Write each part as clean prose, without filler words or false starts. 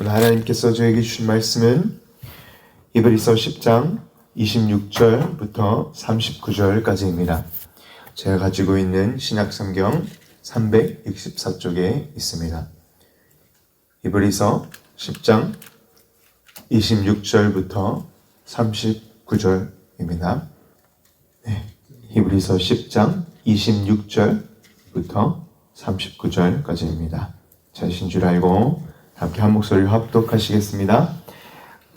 오늘 하나님께서 저에게 주신 말씀은 히브리서 10장 26절부터 39절까지입니다. 제가 가지고 있는 신약성경 364쪽에 있습니다. 히브리서 10장 26절부터 39절입니다. 히브리서 10장 26절부터 39절까지입니다. 자신 줄 알고 함께 한 목소리로 합독하시겠습니다.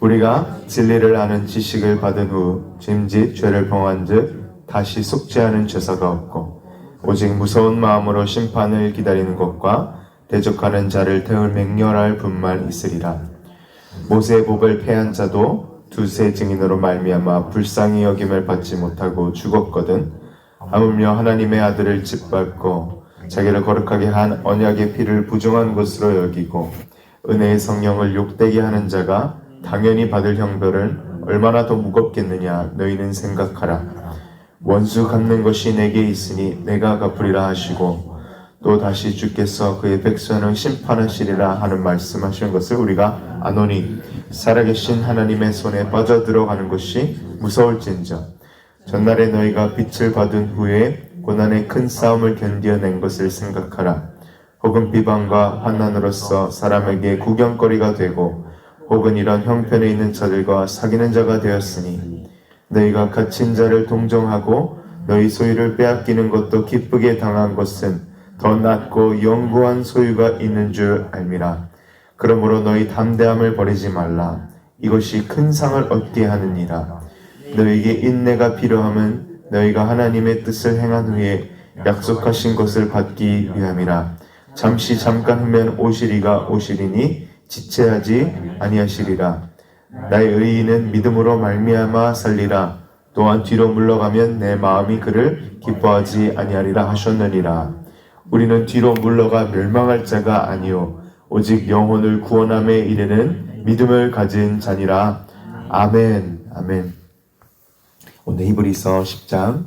우리가 진리를 아는 지식을 받은 후 짐짓 죄를 범한즉 다시 속죄하는 죄사가 없고 오직 무서운 마음으로 심판을 기다리는 것과 대적하는 자를 태울 맹렬할 분만 있으리라. 모세의 법을 폐한 자도 두세 증인으로 말미암아 불쌍히 여김을 받지 못하고 죽었거든. 하물며 하나님의 아들을 짓밟고 자기를 거룩하게 한 언약의 피를 부정한 것으로 여기고 은혜의 성령을 욕되게 하는 자가 당연히 받을 형벌은 얼마나 더 무겁겠느냐 너희는 생각하라. 원수 갚는 것이 내게 있으니 내가 갚으리라 하시고 또 다시 주께서 그의 백성을 심판하시리라 하는 말씀하시는 것을 우리가 아노니 살아계신 하나님의 손에 빠져들어가는 것이 무서울진저 전날에 너희가 빛을 받은 후에 고난의 큰 싸움을 견뎌낸 것을 생각하라. 혹은 비방과 환난으로서 사람에게 구경거리가 되고 혹은 이런 형편에 있는 자들과 사귀는 자가 되었으니 너희가 갇힌 자를 동정하고 너희 소유를 빼앗기는 것도 기쁘게 당한 것은 더 낫고 영구한 소유가 있는 줄 알미라. 그러므로 너희 담대함을 버리지 말라. 이것이 큰 상을 얻게 하느니라. 너희에게 인내가 필요함은 너희가 하나님의 뜻을 행한 후에 약속하신 것을 받기 위함이라. 잠깐 후면 오시리가 오시리니 지체하지 아니하시리라. 나의 의인은 믿음으로 말미암아 살리라. 또한 뒤로 물러가면 내 마음이 그를 기뻐하지 아니하리라 하셨느니라. 우리는 뒤로 물러가 멸망할 자가 아니요 오직 영혼을 구원함에 이르는 믿음을 가진 자니라. 아멘. 아멘. 오늘 히브리서 10장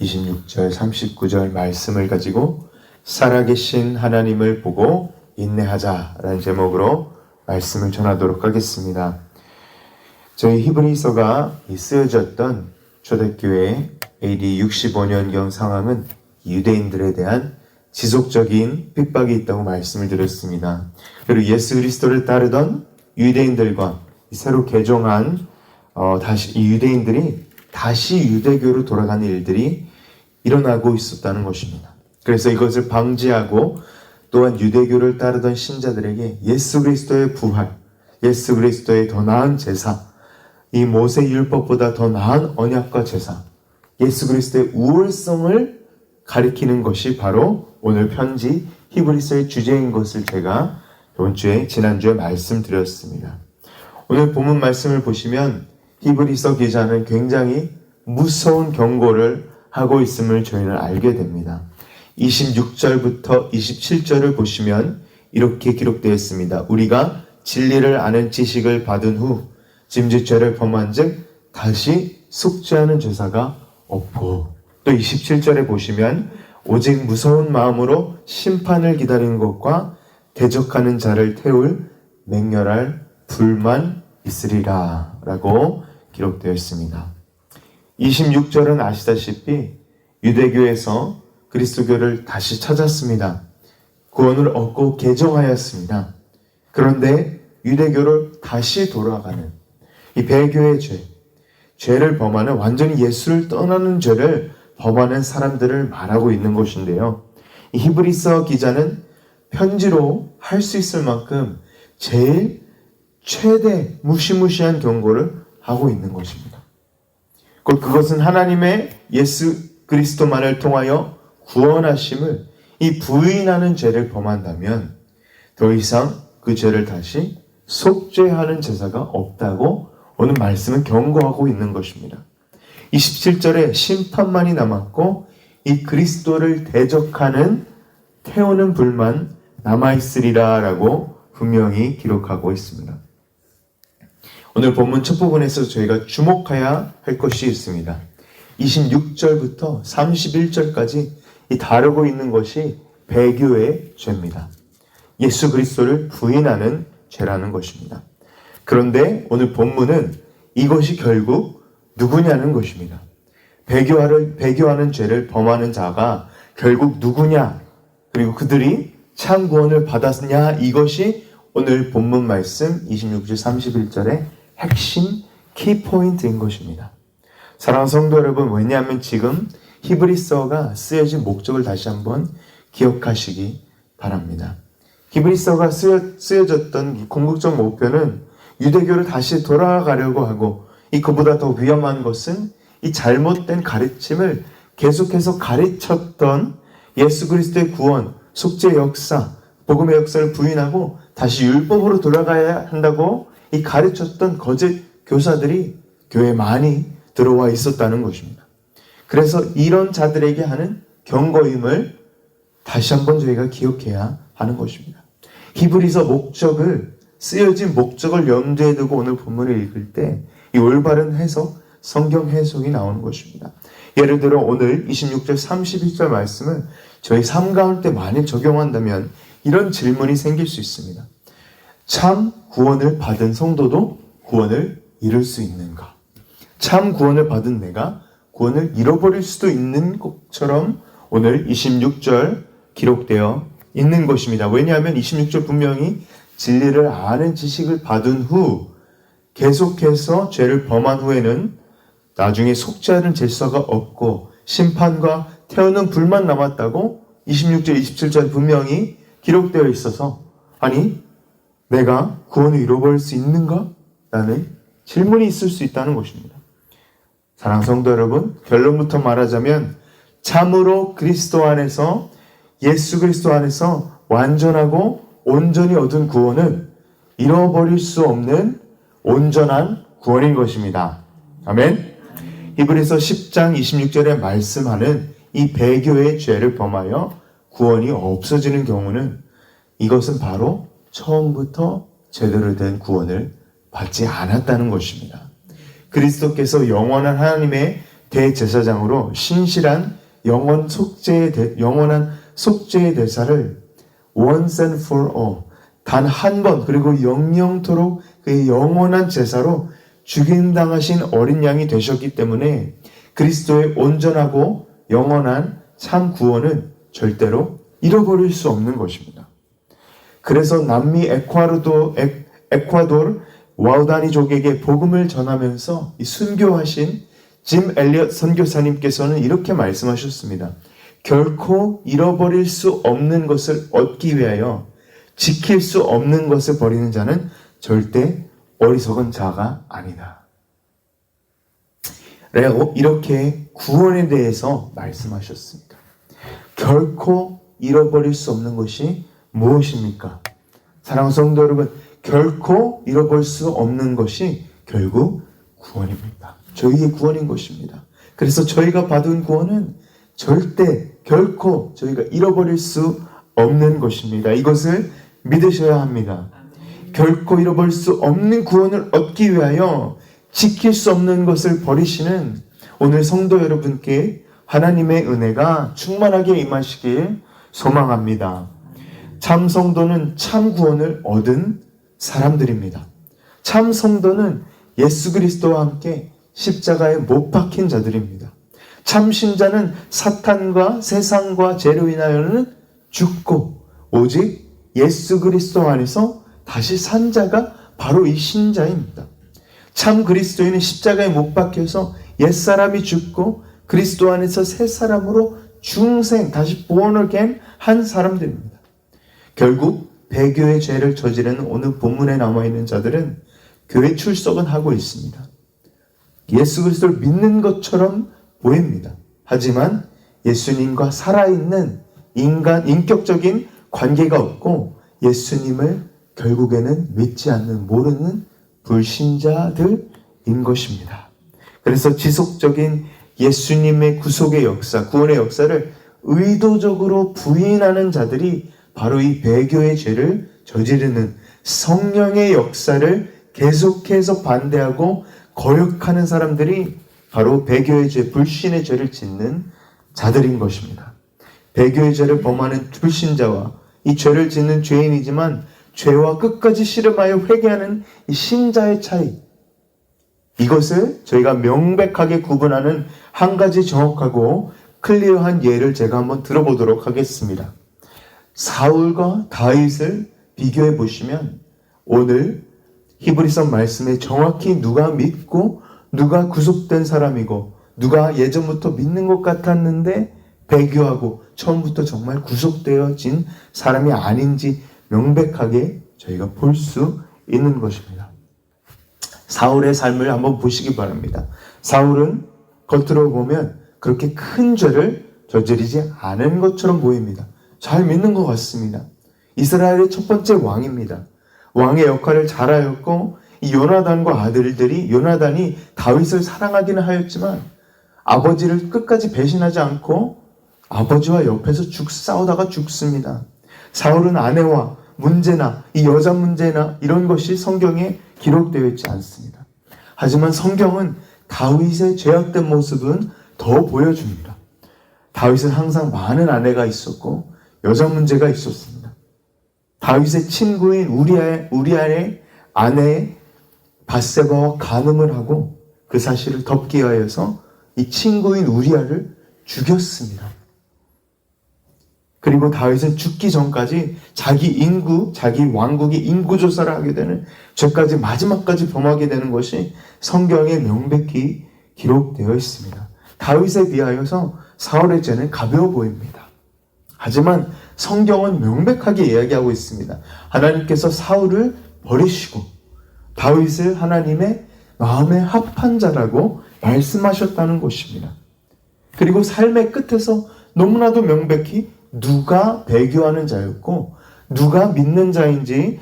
26절 39절 말씀을 가지고 살아계신 하나님을 보고 인내하자라는 제목으로 말씀을 전하도록 하겠습니다. 저희 히브리서가 쓰여졌던 초대교회 AD 65년경 상황은 유대인들에 대한 지속적인 핍박이 있다고 말씀을 드렸습니다. 그리고 예수 그리스도를 따르던 유대인들과 새로 개종한 이 유대인들이 다시 유대교로 돌아가는 일들이 일어나고 있었다는 것입니다. 그래서 이것을 방지하고 또한 유대교를 따르던 신자들에게 예수 그리스도의 부활, 예수 그리스도의 더 나은 제사, 이 모세 율법보다 더 나은 언약과 제사, 예수 그리스도의 우월성을 가리키는 것이 바로 오늘 편지 히브리서의 주제인 것을 제가 지난주에 말씀드렸습니다. 오늘 본문 말씀을 보시면 히브리서 기자는 굉장히 무서운 경고를 하고 있음을 저희는 알게 됩니다. 26절부터 27절을 보시면 이렇게 기록되어 있습니다. 우리가 진리를 아는 지식을 받은 후 짐짓 죄를 범한 즉 다시 속죄하는 제사가 없고, 또 27절에 보시면 오직 무서운 마음으로 심판을 기다리는 것과 대적하는 자를 태울 맹렬할 불만 있으리라 라고 기록되어 있습니다. 26절은 아시다시피 유대교에서 그리스도교를 다시 찾았습니다. 구원을 얻고 개종하였습니다. 그런데 유대교를 다시 돌아가는 이 배교의 죄를 범하는, 완전히 예수를 떠나는 죄를 범하는 사람들을 말하고 있는 것인데요. 이 히브리서 기자는 편지로 할 수 있을 만큼 제일 최대 무시무시한 경고를 하고 있는 것입니다. 그것은 하나님의 예수 그리스도만을 통하여 구원하심을 이 부인하는 죄를 범한다면 더 이상 그 죄를 다시 속죄하는 제사가 없다고 오늘 말씀은 경고하고 있는 것입니다. 27절에 심판만이 남았고 이 그리스도를 대적하는 태우는 불만 남아있으리라 라고 분명히 기록하고 있습니다. 오늘 본문 첫 부분에서 저희가 주목해야 할 것이 있습니다. 26절부터 31절까지 이 다루고 있는 것이 배교의 죄입니다. 예수 그리스도를 부인하는 죄라는 것입니다. 그런데 오늘 본문은 이것이 결국 누구냐는 것입니다. 배교하는 죄를 범하는 자가 결국 누구냐, 그리고 그들이 참 구원을 받았냐, 이것이 오늘 본문 말씀 26절 31절의 핵심 키포인트인 것입니다. 사랑하는 성도 여러분, 왜냐하면 지금 히브리서가 쓰여진 목적을 다시 한번 기억하시기 바랍니다. 히브리서가 쓰여졌던 궁극적 목표는 유대교를 다시 돌아가려고 하고, 그보다 더 위험한 것은 이 잘못된 가르침을 계속해서 가르쳤던 예수 그리스도의 구원, 속죄의 역사, 복음의 역사를 부인하고 다시 율법으로 돌아가야 한다고 이 가르쳤던 거짓 교사들이 교회에 많이 들어와 있었다는 것입니다. 그래서 이런 자들에게 하는 경고임을 다시 한번 저희가 기억해야 하는 것입니다. 히브리서 쓰여진 목적을 염두에 두고 오늘 본문을 읽을 때 이 올바른 해석, 성경 해석이 나오는 것입니다. 예를 들어 오늘 26절 31절 말씀을 저희 삶 가운데 만일 적용한다면 이런 질문이 생길 수 있습니다. 참 구원을 받은 성도도 구원을 잃을 수 있는가? 참 구원을 받은 내가 구원을 잃어버릴 수도 있는 것처럼 오늘 26절 기록되어 있는 것입니다. 왜냐하면 26절 분명히 진리를 아는 지식을 받은 후 계속해서 죄를 범한 후에는 나중에 속죄하는 질서가 없고 심판과 태우는 불만 남았다고 26절 27절 분명히 기록되어 있어서, 아니 내가 구원을 잃어버릴 수 있는가? 라는 질문이 있을 수 있다는 것입니다. 사랑하는 성도 여러분, 결론부터 말하자면 참으로 그리스도 안에서, 예수 그리스도 안에서 완전하고 온전히 얻은 구원은 잃어버릴 수 없는 온전한 구원인 것입니다. 아멘. 히브리서 10장 26절에 말씀하는 이 배교의 죄를 범하여 구원이 없어지는 경우는 이것은 바로 처음부터 제대로 된 구원을 받지 않았다는 것입니다. 그리스도께서 영원한 하나님의 대제사장으로 신실한 영원한 속죄의 대사를 once and for all, 단 한 번, 그리고 영영토록 그 영원한 제사로 죽임당하신 어린 양이 되셨기 때문에 그리스도의 온전하고 영원한 참 구원은 절대로 잃어버릴 수 없는 것입니다. 그래서 남미 에콰도르 와우다니족에게 복음을 전하면서 이 순교하신 짐 엘리엇 선교사님께서는 이렇게 말씀하셨습니다. 결코 잃어버릴 수 없는 것을 얻기 위하여 지킬 수 없는 것을 버리는 자는 절대 어리석은 자가 아니다. 라고 이렇게 구원에 대해서 말씀하셨습니다. 결코 잃어버릴 수 없는 것이 무엇입니까? 사랑하는 성도 여러분, 결코 잃어버릴 수 없는 것이 결국 구원입니다. 저희의 구원인 것입니다. 그래서 저희가 받은 구원은 절대 결코 저희가 잃어버릴 수 없는 것입니다. 이것을 믿으셔야 합니다. 결코 잃어버릴 수 없는 구원을 얻기 위하여 지킬 수 없는 것을 버리시는 오늘 성도 여러분께 하나님의 은혜가 충만하게 임하시길 소망합니다. 참 성도는 참 구원을 얻은 사람들입니다. 참 성도는 예수 그리스도와 함께 십자가에 못 박힌 자들입니다. 참 신자는 사탄과 세상과 죄로 인하여는 죽고 오직 예수 그리스도 안에서 다시 산 자가 바로 이 신자입니다. 참 그리스도인은 십자가에 못 박혀서 옛사람이 죽고 그리스도 안에서 새 사람으로 중생, 다시 born again 한 사람들입니다. 결국 배교의 죄를 저지르는 오늘 본문에 남아있는 자들은 교회 출석은 하고 있습니다. 예수 그리스도를 믿는 것처럼 보입니다. 하지만 예수님과 살아있는 인격적인 관계가 없고 예수님을 결국에는 믿지 않는, 모르는 불신자들인 것입니다. 그래서 지속적인 예수님의 구속의 역사, 구원의 역사를 의도적으로 부인하는 자들이 바로 이 배교의 죄를 저지르는, 성령의 역사를 계속해서 반대하고 거역하는 사람들이 바로 배교의 죄, 불신의 죄를 짓는 자들인 것입니다. 배교의 죄를 범하는 불신자와 이 죄를 짓는 죄인이지만 죄와 끝까지 씨름하여 회개하는 이 신자의 차이, 이것을 저희가 명백하게 구분하는 한 가지 정확하고 클리어한 예를 제가 한번 들어보도록 하겠습니다. 사울과 다윗을 비교해 보시면 오늘 히브리서 말씀에 정확히 누가 믿고 누가 구속된 사람이고 누가 예전부터 믿는 것 같았는데 배교하고 처음부터 정말 구속되어진 사람이 아닌지 명백하게 저희가 볼 수 있는 것입니다. 사울의 삶을 한번 보시기 바랍니다. 사울은 겉으로 보면 그렇게 큰 죄를 저지르지 않은 것처럼 보입니다. 잘 믿는 것 같습니다. 이스라엘의 첫 번째 왕입니다. 왕의 역할을 잘하였고 이 요나단과 아들들이 요나단이 다윗을 사랑하기는 하였지만 아버지를 끝까지 배신하지 않고 아버지와 옆에서 싸우다가 죽습니다. 사울은 아내와 문제나 이 여자 문제나 이런 것이 성경에 기록되어 있지 않습니다. 하지만 성경은 다윗의 죄악된 모습은 더 보여줍니다. 다윗은 항상 많은 아내가 있었고 여자 문제가 있었습니다. 다윗의 친구인 우리아의 아내 밧세바와 간음을 하고 그 사실을 덮기 위하여서 이 친구인 우리아를 죽였습니다. 그리고 다윗은 죽기 전까지 자기 왕국의 인구조사를 하게 되는 죄까지 마지막까지 범하게 되는 것이 성경에 명백히 기록되어 있습니다. 다윗에 비하여서 사울의 죄는 가벼워 보입니다. 하지만 성경은 명백하게 이야기하고 있습니다. 하나님께서 사울을 버리시고 다윗을 하나님의 마음에 합한 자라고 말씀하셨다는 것입니다. 그리고 삶의 끝에서 너무나도 명백히 누가 배교하는 자였고 누가 믿는 자인지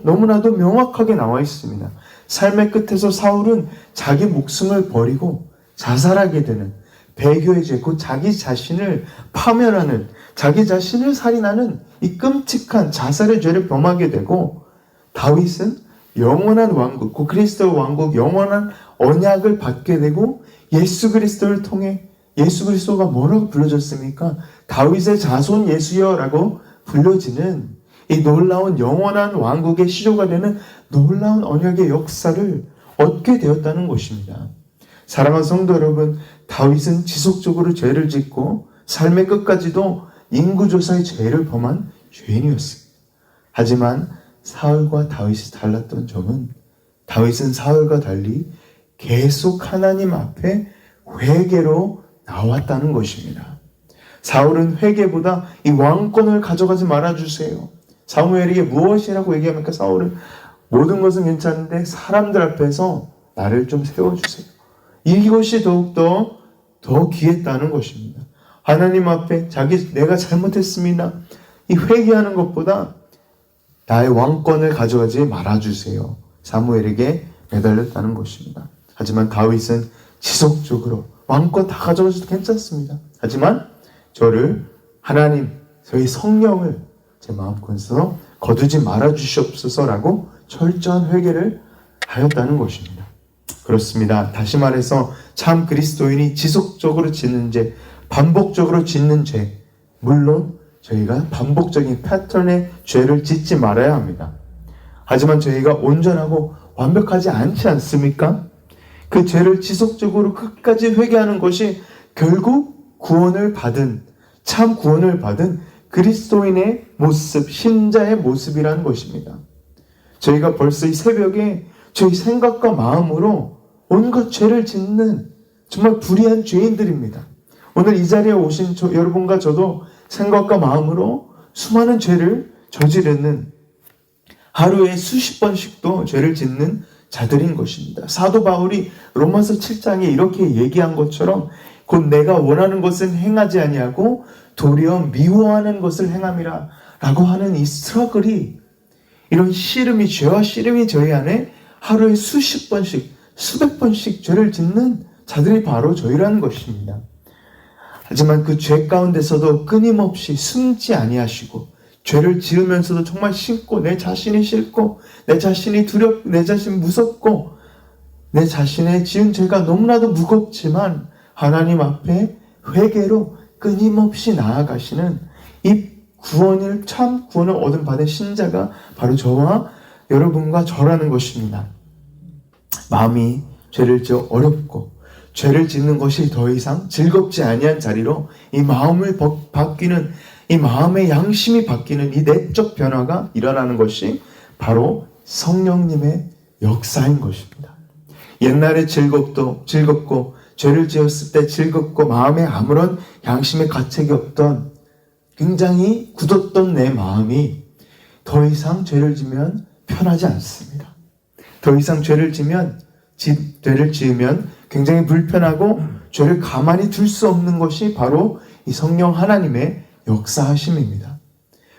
너무나도 명확하게 나와 있습니다. 삶의 끝에서 사울은 자기 목숨을 버리고 자살하게 되는 배교의 죄, 곧 자기 자신을 파멸하는, 자기 자신을 살인하는 이 끔찍한 자살의 죄를 범하게 되고, 다윗은 영원한 왕국, 곧 그리스도 왕국 영원한 언약을 받게 되고, 예수 그리스도를 통해 예수 그리스도가 뭐라고 불려졌습니까? 다윗의 자손 예수여라고 불려지는 이 놀라운 영원한 왕국의 시조가 되는 놀라운 언약의 역사를 얻게 되었다는 것입니다. 사랑하는 성도 여러분, 다윗은 지속적으로 죄를 짓고 삶의 끝까지도 인구조사의 죄를 범한 죄인이었습니다. 하지만 사울과 다윗이 달랐던 점은 다윗은 사울과 달리 계속 하나님 앞에 회개로 나왔다는 것입니다. 사울은 회개보다 이 왕권을 가져가지 말아주세요. 사무엘에게 무엇이라고 얘기합니까? 사울은 모든 것은 괜찮은데 사람들 앞에서 나를 좀 세워주세요. 이것이 더욱더 더 귀했다는 것입니다. 하나님 앞에 내가 잘못했습니다. 이 회개하는 것보다 나의 왕권을 가져가지 말아주세요. 사무엘에게 매달렸다는 것입니다. 하지만 다윗은 지속적으로 왕권 다 가져가셔도 괜찮습니다. 하지만 저를 하나님, 저희 성령을 제 마음껏서 거두지 말아주시옵소서라고 철저한 회개를 하였다는 것입니다. 그렇습니다. 다시 말해서 참 그리스도인이 지속적으로 짓는 죄, 반복적으로 짓는 죄, 물론 저희가 반복적인 패턴의 죄를 짓지 말아야 합니다. 하지만 저희가 온전하고 완벽하지 않지 않습니까? 그 죄를 지속적으로 끝까지 회개하는 것이 결국 참 구원을 받은 그리스도인의 모습, 신자의 모습이라는 것입니다. 저희가 벌써 이 새벽에 저희 생각과 마음으로 온갖 죄를 짓는 정말 불의한 죄인들입니다. 오늘 이 자리에 오신 여러분과 저도 생각과 마음으로 수많은 죄를 저지르는, 하루에 수십 번씩도 죄를 짓는 자들인 것입니다. 사도 바울이 로마서 7장에 이렇게 얘기한 것처럼 곧 내가 원하는 것은 행하지 아니하고 도리어 미워하는 것을 행함이라 라고 하는 이 스트러글이, 이런 죄와 씨름이 저희 안에 하루에 수십 번씩, 수백 번씩 죄를 짓는 자들이 바로 저희라는 것입니다. 하지만 그 죄 가운데서도 끊임없이 숨지 아니하시고 죄를 지으면서도 정말 싫고, 내 자신이 싫고, 내 자신이 두렵고, 내 자신이 무섭고, 내 자신의 지은 죄가 너무나도 무겁지만 하나님 앞에 회개로 끊임없이 나아가시는 이 참 구원을 얻은 받은 신자가 바로 저와 여러분과 저라는 것입니다. 마음이 죄를 지어 어렵고 죄를 짓는 것이 더 이상 즐겁지 아니한 자리로 이 마음을 바뀌는, 이 마음의 양심이 바뀌는 이 내적 변화가 일어나는 것이 바로 성령님의 역사인 것입니다. 옛날에 즐겁고 죄를 지었을 때 즐겁고 마음에 아무런 양심의 가책이 없던, 굉장히 굳었던 내 마음이 더 이상 죄를 지면 편하지 않습니다. 더 이상 죄를 지으면 굉장히 불편하고 죄를 가만히 둘 수 없는 것이 바로 이 성령 하나님의 역사하심입니다.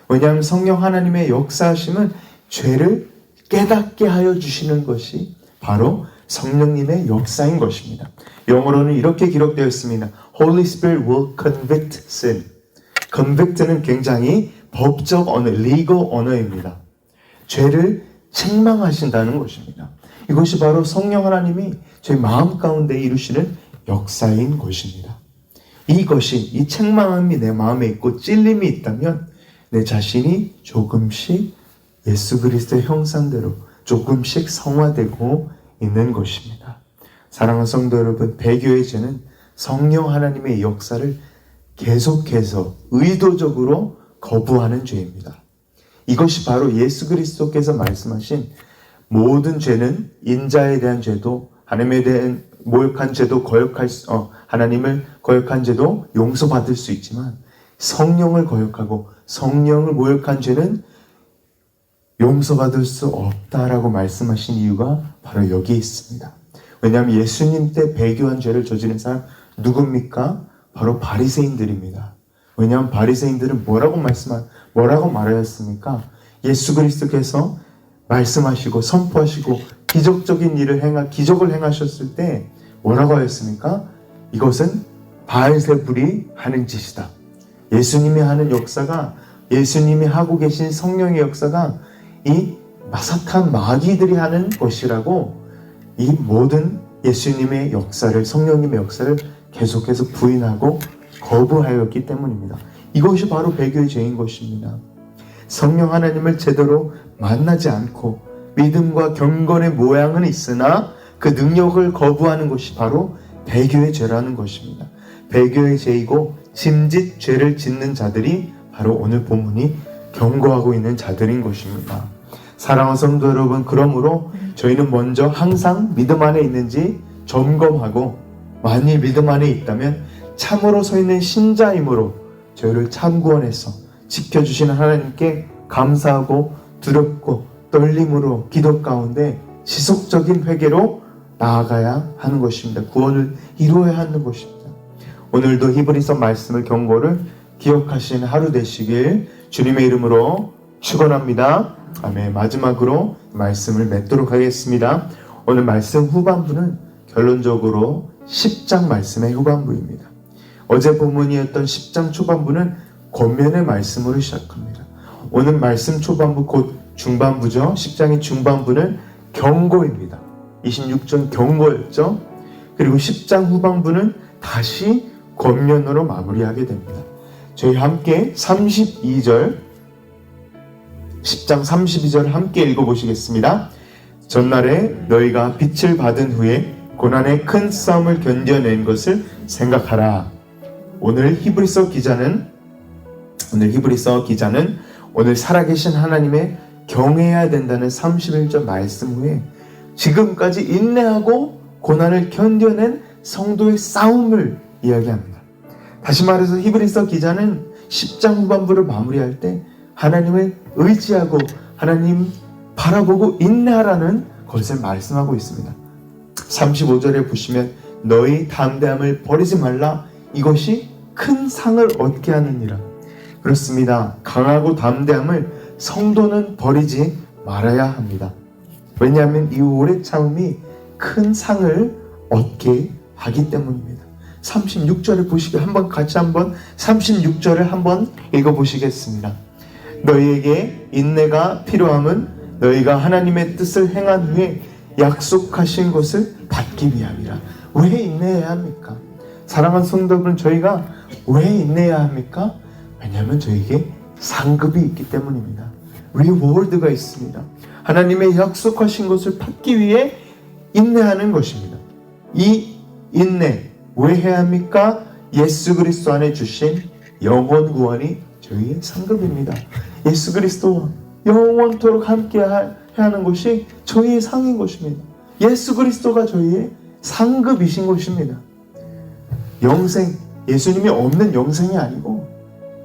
왜냐하면 성령 하나님의 역사하심은 죄를 깨닫게 하여 주시는 것이 바로 성령님의 역사인 것입니다. 영어로는 이렇게 기록되어 있습니다. Holy Spirit will convict sin. convict는 굉장히 법적 언어, legal 언어입니다. 죄를 책망하신다는 것입니다. 이것이 바로 성령 하나님이 저희 마음 가운데 이루시는 역사인 것입니다. 이 책망함이 내 마음에 있고 찔림이 있다면 내 자신이 조금씩 예수 그리스도의 형상대로 조금씩 성화되고 있는 것입니다. 사랑하는 성도 여러분, 배교의 죄는 성령 하나님의 역사를 계속해서 의도적으로 거부하는 죄입니다. 이것이 바로 예수 그리스도께서 말씀하신 모든 죄는 인자에 대한 죄도, 하나님에 대한 모욕한 죄도 하나님을 거역한 죄도 용서받을 수 있지만 성령을 거역하고 성령을 모욕한 죄는 용서받을 수 없다라고 말씀하신 이유가 바로 여기에 있습니다. 왜냐하면 예수님 때 배교한 죄를 저지른 사람 누굽니까? 바로 바리새인들입니다. 왜냐하면 바리새인들은 뭐라고 말하였습니까? 예수 그리스도께서 말씀하시고 선포하시고 기적을 행하셨을 때 뭐라고 하였습니까? 이것은 바알세불이 하는 짓이다. 예수님이 하는 역사가, 예수님이 하고 계신 성령의 역사가 이 사탄 마귀들이 하는 것이라고, 이 모든 예수님의 역사를, 성령님의 역사를 계속해서 부인하고 거부하였기 때문입니다. 이것이 바로 배교의 죄인 것입니다. 성령 하나님을 제대로 만나지 않고 믿음과 경건의 모양은 있으나 그 능력을 거부하는 것이 바로 배교의 죄라는 것입니다. 배교의 죄이고 짐짓 죄를 짓는 자들이 바로 오늘 본문이 경고하고 있는 자들인 것입니다. 사랑하는 성도 여러분, 그러므로 저희는 먼저 항상 믿음 안에 있는지 점검하고, 만일 믿음 안에 있다면 참으로 서 있는 신자임으로 저희를 참구원해서 지켜주시는 하나님께 감사하고 두렵고 떨림으로 기도 가운데 지속적인 회개로 나아가야 하는 것입니다. 구원을 이루어야 하는 것입니다. 오늘도 히브리서 말씀을, 경고를 기억하시는 하루 되시길 주님의 이름으로 축원합니다. 아멘. 마지막으로 말씀을 맺도록 하겠습니다. 오늘 말씀 후반부는 결론적으로 10장 말씀의 후반부입니다. 어제 본문이었던 10장 초반부는 권면의 말씀으로 시작합니다. 오늘 말씀 초반부, 곧 중반부죠. 10장의 중반부는 경고입니다. 26장 경고였죠. 그리고 10장 후반부는 다시 권면으로 마무리하게 됩니다. 저희 함께 10장 32절 함께 읽어보시겠습니다. 전날에 너희가 빛을 받은 후에 고난의 큰 싸움을 견뎌낸 것을 생각하라. 오늘 히브리서 기자는 오늘 살아계신 하나님의 경외해야 된다는 31절 말씀 후에 지금까지 인내하고 고난을 견뎌낸 성도의 싸움을 이야기합니다. 다시 말해서 히브리서 기자는 10장 후반부를 마무리할 때 하나님을 의지하고 하나님 바라보고 인내하라는 것을 말씀하고 있습니다. 35절에 보시면 너희 담대함을 버리지 말라. 이것이 큰 상을 얻게 하느니라. 그렇습니다. 강하고 담대함을 성도는 버리지 말아야 합니다. 왜냐하면 이 오래 참음이 큰 상을 얻게 하기 때문입니다. 36절을 보시게 같이 한번 36절을 한번 읽어보시겠습니다. 너희에게 인내가 필요함은 너희가 하나님의 뜻을 행한 후에 약속하신 것을 받기 위함이라. 왜 인내해야 합니까? 사랑하는 성도분, 저희가 왜 인내해야 합니까? 왜냐하면 저에게 상급이 있기 때문입니다. 리워드가 있습니다. 하나님의 약속하신 것을 받기 위해 인내하는 것입니다. 이 인내 왜 해야 합니까? 예수 그리스도 안에 주신 영원 구원이 저희의 상급입니다. 예수 그리스도와 영원토록 함께 해야 하는 것이 저희의 상인 것입니다. 예수 그리스도가 저희의 상급이신 것입니다. 영생, 예수님이 없는 영생이 아니고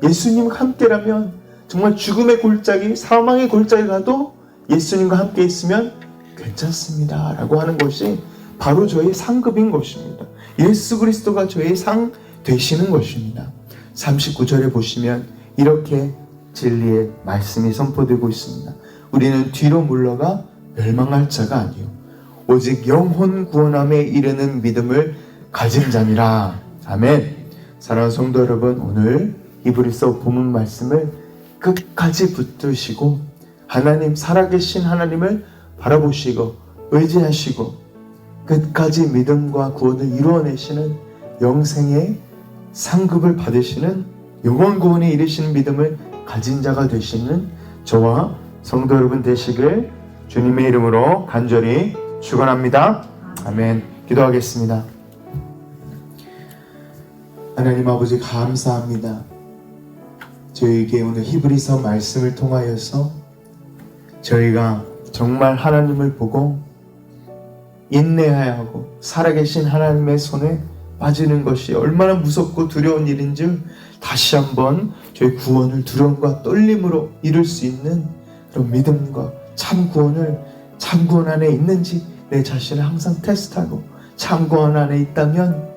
예수님과 함께라면 정말 죽음의 골짜기, 사망의 골짜기 가도 예수님과 함께 있으면 괜찮습니다 라고 하는 것이 바로 저희의 상급인 것입니다. 예수 그리스도가 저희의 상 되시는 것입니다. 39절에 보시면 이렇게 진리의 말씀이 선포되고 있습니다. 우리는 뒤로 물러가 멸망할 자가 아니요 오직 영혼 구원함에 이르는 믿음을 가진 자니라. 아멘. 사랑하는 성도 여러분, 오늘 히브리서 본문 말씀을 끝까지 붙드시고 하나님, 살아계신 하나님을 바라보시고 의지하시고 끝까지 믿음과 구원을 이루어내시는 영생의 상급을 받으시는 영원 구원에 이르시는 믿음을 가진 자가 되시는 저와 성도 여러분 되시길 주님의 이름으로 간절히 축원합니다. 아멘. 기도하겠습니다. 하나님 아버지 감사합니다. 저희에게 오늘 히브리서 말씀을 통하여서 저희가 정말 하나님을 보고 인내해야 하고 살아계신 하나님의 손에 빠지는 것이 얼마나 무섭고 두려운 일인 줄 다시 한번 저희 구원을 두려움과 떨림으로 이룰 수 있는 그런 믿음과 참 구원 안에 있는지 내 자신을 항상 테스트하고 참 구원 안에 있다면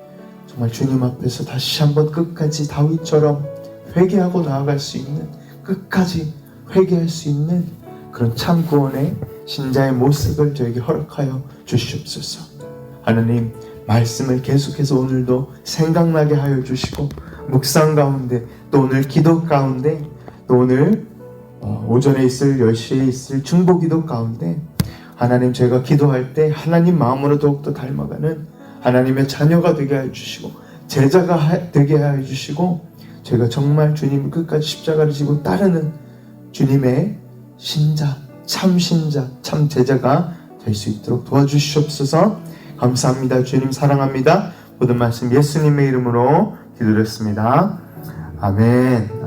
정말 주님 앞에서 다시 한번 끝까지 다윗처럼 회개하고 나아갈 수 있는, 끝까지 회개할 수 있는 그런 참 구원의 신자의 모습을 저에게 허락하여 주시옵소서. 하나님, 말씀을 계속해서 오늘도 생각나게 하여 주시고 묵상 가운데 또 오늘 기도 가운데 또 오늘 오전에 있을 10시에 있을 중보기도 가운데 하나님, 제가 기도할 때 하나님 마음으로 더욱더 닮아가는 하나님의 자녀가 되게 하여 주시고 제자가 되게 하여 주시고 제가 정말 주님을 끝까지 십자가를 지고 따르는 주님의 신자, 참 신자, 참 제자가 될 수 있도록 도와주시옵소서. 감사합니다. 주님 사랑합니다. 모든 말씀 예수님의 이름으로 기도드렸습니다. 아멘.